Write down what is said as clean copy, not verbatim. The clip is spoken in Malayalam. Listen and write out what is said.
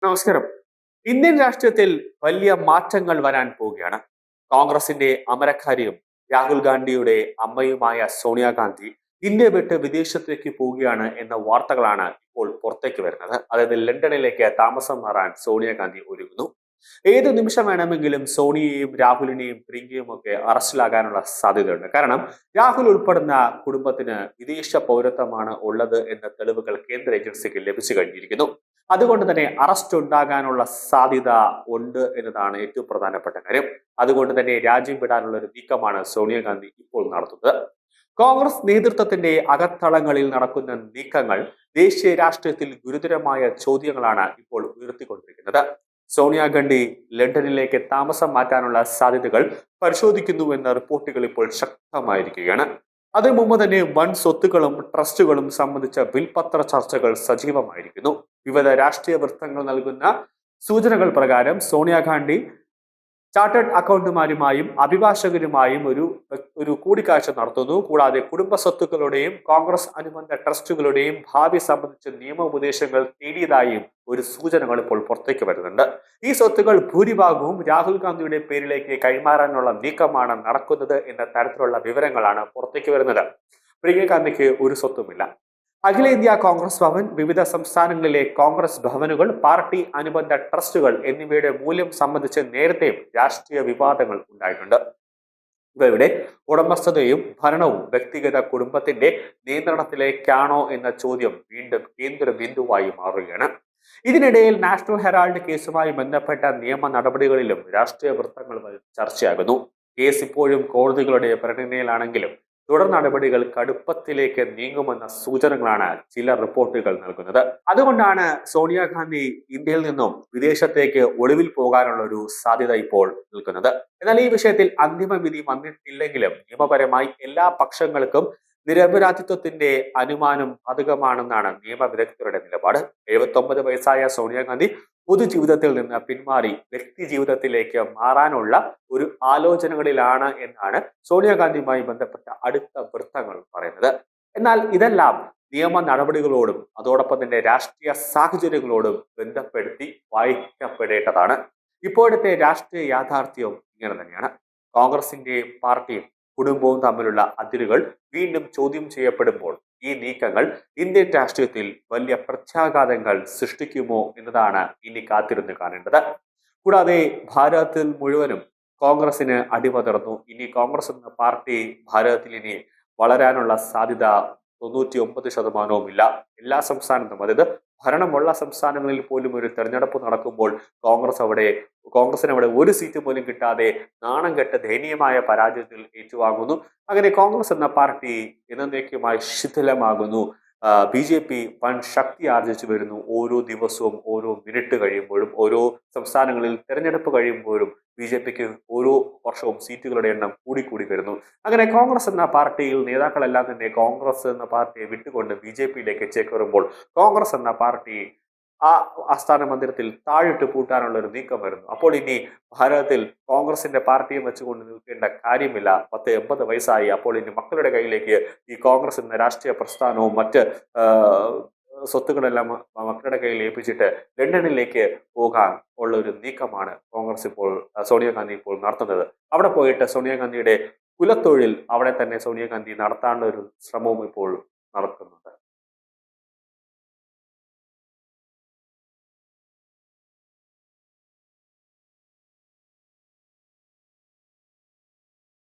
നമസ്കാരം. ഇന്ത്യൻ രാഷ്ട്രീയത്തിൽ വലിയ മാറ്റങ്ങൾ വരാൻ പോവുകയാണ്. കോൺഗ്രസിന്റെ അമരക്കാരിയും രാഹുൽ ഗാന്ധിയുടെ അമ്മയുമായ സോണിയാഗാന്ധി ഇന്ത്യ വിട്ട് വിദേശത്തേക്ക് പോവുകയാണ് എന്ന വാർത്തകളാണ് ഇപ്പോൾ പുറത്തേക്ക് വരുന്നത്. അതായത് ലണ്ടനിലേക്ക് താമസം മാറാൻ സോണിയാഗാന്ധി ഒരുങ്ങുന്നു. ഏത് നിമിഷം വേണമെങ്കിലും സോണിയയെയും രാഹുലിനെയും പ്രിയങ്കയും ഒക്കെ അറസ്റ്റിലാകാനുള്ള സാധ്യതയുണ്ട്. കാരണം രാഹുൽ ഉൾപ്പെടുന്ന കുടുംബത്തിന് വിദേശ പൗരത്വമാണ് ഉള്ളത് എന്ന തെളിവുകൾ കേന്ദ്ര ഏജൻസിക്ക് ലഭിച്ചു കഴിഞ്ഞിരിക്കുന്നു. അതുകൊണ്ട് തന്നെ അറസ്റ്റ് ഉണ്ടാകാനുള്ള സാധ്യത ഉണ്ട് എന്നതാണ് ഏറ്റവും പ്രധാനപ്പെട്ട കാര്യം. അതുകൊണ്ട് തന്നെ രാജ്യം വിടാനുള്ള ഒരു നീക്കമാണ് സോണിയാഗാന്ധി ഇപ്പോൾ നടത്തുന്നത്. കോൺഗ്രസ് നേതൃത്വത്തിന്റെ അകത്തളങ്ങളിൽ നടക്കുന്ന നീക്കങ്ങൾ ദേശീയ രാഷ്ട്രീയത്തിൽ ഗുരുതരമായ ചോദ്യങ്ങളാണ് ഇപ്പോൾ ഉയർത്തിക്കൊണ്ടിരിക്കുന്നത്. സോണിയാഗാന്ധി ലണ്ടനിലേക്ക് താമസം മാറ്റാനുള്ള സാധ്യതകൾ പരിശോധിക്കുന്നുവെന്ന റിപ്പോർട്ടുകൾ ഇപ്പോൾ ശക്തമായിരിക്കുകയാണ്. അതിനു മുമ്പ് തന്നെ വൻ സ്വത്തുക്കളും ട്രസ്റ്റുകളും സംബന്ധിച്ച വിൽപത്ര ചർച്ചകൾ സജീവമായിരിക്കുന്നു. വിവിധ രാഷ്ട്രീയ വൃത്തങ്ങൾ നൽകുന്ന സൂചനകൾ പ്രകാരം സോണിയാഗാന്ധി ചാർട്ടേഡ് അക്കൗണ്ടുമാരുമായും അഭിഭാഷകരുമായും ഒരു കൂടിക്കാഴ്ച നടത്തുന്നു. കൂടാതെ കുടുംബ സ്വത്തുക്കളുടെയും കോൺഗ്രസ് അനുബന്ധ ട്രസ്റ്റുകളുടെയും ഭാവി സംബന്ധിച്ച നിയമോപദേശങ്ങൾ തേടിയതായും ഒരു സൂചനകൾ ഇപ്പോൾ പുറത്തേക്ക് വരുന്നുണ്ട്. ഈ സ്വത്തുക്കൾ ഭൂരിഭാഗവും രാഹുൽ ഗാന്ധിയുടെ പേരിലേക്ക് കൈമാറാനുള്ള നീക്കമാണ് നടക്കുന്നത് എന്ന തരത്തിലുള്ള വിവരങ്ങളാണ് പുറത്തേക്ക് വരുന്നത്. പ്രിയങ്ക ഗാന്ധിക്ക് ഒരു സ്വത്തുമില്ല. അഖിലേന്ത്യാ കോൺഗ്രസ് ഭവൻ, വിവിധ സംസ്ഥാനങ്ങളിലെ കോൺഗ്രസ് ഭവനുകൾ, പാർട്ടി അനുബന്ധ ട്രസ്റ്റുകൾ എന്നിവയുടെ മൂല്യം സംബന്ധിച്ച് നേരത്തെയും രാഷ്ട്രീയ വിവാദങ്ങൾ ഉണ്ടായിട്ടുണ്ട്. ഇവയുടെ ഉടമസ്ഥതയും ഭരണവും വ്യക്തിഗത കുടുംബത്തിന്റെ നിയന്ത്രണത്തിലേക്കാണോ എന്ന ചോദ്യം വീണ്ടും കേന്ദ്ര ബിന്ദുവായി മാറുകയാണ്. ഇതിനിടയിൽ നാഷണൽ ഹെറാൾഡ് കേസുമായി ബന്ധപ്പെട്ട നിയമ നടപടികളിലും രാഷ്ട്രീയ വൃത്തങ്ങൾ ചർച്ചയാകുന്നു. കേസ് ഇപ്പോഴും കോടതികളുടെ പരിഗണനയിലാണെങ്കിലും തുടർ നടപടികൾ കടുപ്പത്തിലേക്ക് നീങ്ങുമെന്ന സൂചനകളാണ് ചില റിപ്പോർട്ടുകൾ നൽകുന്നത്. അതുകൊണ്ടാണ് സോണിയാഗാന്ധി ഇന്ത്യയിൽ നിന്നും വിദേശത്തേക്ക് ഒളിവിൽ പോകാനുള്ള ഒരു സാധ്യത ഇപ്പോൾ നിൽക്കുന്നത്. എന്നാൽ ഈ വിഷയത്തിൽ അന്തിമ വിധി വന്നിട്ടില്ലെങ്കിലും നിയമപരമായി എല്ലാ പക്ഷങ്ങൾക്കും നിരപരാധിത്വത്തിന്റെ അനുമാനം ബാധകമാണെന്നാണ് നിയമവിദഗ്ധരുടെ നിലപാട്. 79 വയസ്സായ സോണിയാഗാന്ധി പൊതുജീവിതത്തിൽ നിന്ന് പിന്മാറി വ്യക്തി ജീവിതത്തിലേക്ക് മാറാനുള്ള ഒരു ആലോചനകളിലാണ് എന്നാണ് സോണിയാഗാന്ധിയുമായി ബന്ധപ്പെട്ട അടുത്ത വൃത്തങ്ങൾ പറയുന്നത്. എന്നാൽ ഇതെല്ലാം നിയമ നടപടികളോടും അതോടൊപ്പം തന്നെ രാഷ്ട്രീയ സാഹചര്യങ്ങളോടും ബന്ധപ്പെടുത്തി വായിക്കപ്പെടേണ്ടതാണ്. ഇപ്പോഴത്തെ രാഷ്ട്രീയ യാഥാർത്ഥ്യവും ഇങ്ങനെ തന്നെയാണ്. കോൺഗ്രസിന്റെ പാർട്ടിയും കുടുംബവും തമ്മിലുള്ള അതിരുകൾ വീണ്ടും ചോദ്യം ചെയ്യപ്പെടുമ്പോൾ ഈ നീക്കങ്ങൾ ഇന്ത്യൻ രാഷ്ട്രീയത്തിൽ വലിയ പ്രത്യാഘാതങ്ങൾ സൃഷ്ടിക്കുമോ എന്നതാണ് ഇനി കാത്തിരുന്ന് കാണേണ്ടത്. കൂടാതെ ഭാരതത്തിൽ മുഴുവനും കോൺഗ്രസിന് അടിമതർന്നു. ഇനി കോൺഗ്രസ് എന്ന പാർട്ടി ഭാരതത്തിൽ ഇനി വളരാനുള്ള സാധ്യത 99% ഇല്ല. എല്ലാ സംസ്ഥാനത്തും, അതായത് ഭരണമുള്ള സംസ്ഥാനങ്ങളിൽ പോലും ഒരു തെരഞ്ഞെടുപ്പ് നടക്കുമ്പോൾ കോൺഗ്രസിന് അവിടെ ഒരു സീറ്റ് പോലും കിട്ടാതെ നാണം കെട്ട് ദയനീയമായ പരാജയത്തിൽ ഏറ്റുവാങ്ങുന്നു. അങ്ങനെ കോൺഗ്രസ് എന്ന പാർട്ടി എന്നേക്കുമായി ശിഥിലമാകുന്നു. BJP വൻ ശക്തി ആർജിച്ചു വരുന്നു. ഓരോ ദിവസവും, ഓരോ മിനിറ്റ് കഴിയുമ്പോഴും, ഓരോ സംസ്ഥാനങ്ങളിൽ തെരഞ്ഞെടുപ്പ് കഴിയുമ്പോഴും BJPക്ക് ഓരോ വർഷവും സീറ്റുകളുടെ എണ്ണം കൂടിക്കൂടി വരുന്നു. അങ്ങനെ കോൺഗ്രസ് എന്ന പാർട്ടിയിൽ നേതാക്കളെല്ലാം തന്നെ കോൺഗ്രസ് എന്ന പാർട്ടിയെ വിട്ടുകൊണ്ട് BJPയിലേക്ക് ചേക്കേറുമ്പോൾ കോൺഗ്രസ് എന്ന പാർട്ടി ആ ആസ്ഥാന മന്ദിരത്തിൽ താഴിട്ട് പൂട്ടാനുള്ള ഒരു നീക്കം വരുന്നു. അപ്പോൾ ഇനി ഭാരതത്തിൽ കോൺഗ്രസിന്റെ പാർട്ടിയും വെച്ചുകൊണ്ട് നിൽക്കേണ്ട കാര്യമില്ല. 80 വയസ്സായി. അപ്പോൾ ഇനി മക്കളുടെ കയ്യിലേക്ക് ഈ കോൺഗ്രസ് എന്ന രാഷ്ട്രീയ പ്രസ്ഥാനവും മറ്റ് സ്വത്തുക്കളെല്ലാം മക്കളുടെ കയ്യിൽ ഏൽപ്പിച്ചിട്ട് ലണ്ടനിലേക്ക് പോകാൻ ഉള്ള ഒരു നീക്കമാണ് കോൺഗ്രസ് ഇപ്പോൾ സോണിയാഗാന്ധി ഇപ്പോൾ നടത്തുന്നത്. അവിടെ പോയിട്ട് സോണിയാഗാന്ധിയുടെ കുലത്തൊഴിൽ അവിടെ തന്നെ സോണിയാഗാന്ധി നടത്താനുള്ള ഒരു ശ്രമവും ഇപ്പോൾ നടക്കുന്നുണ്ട്.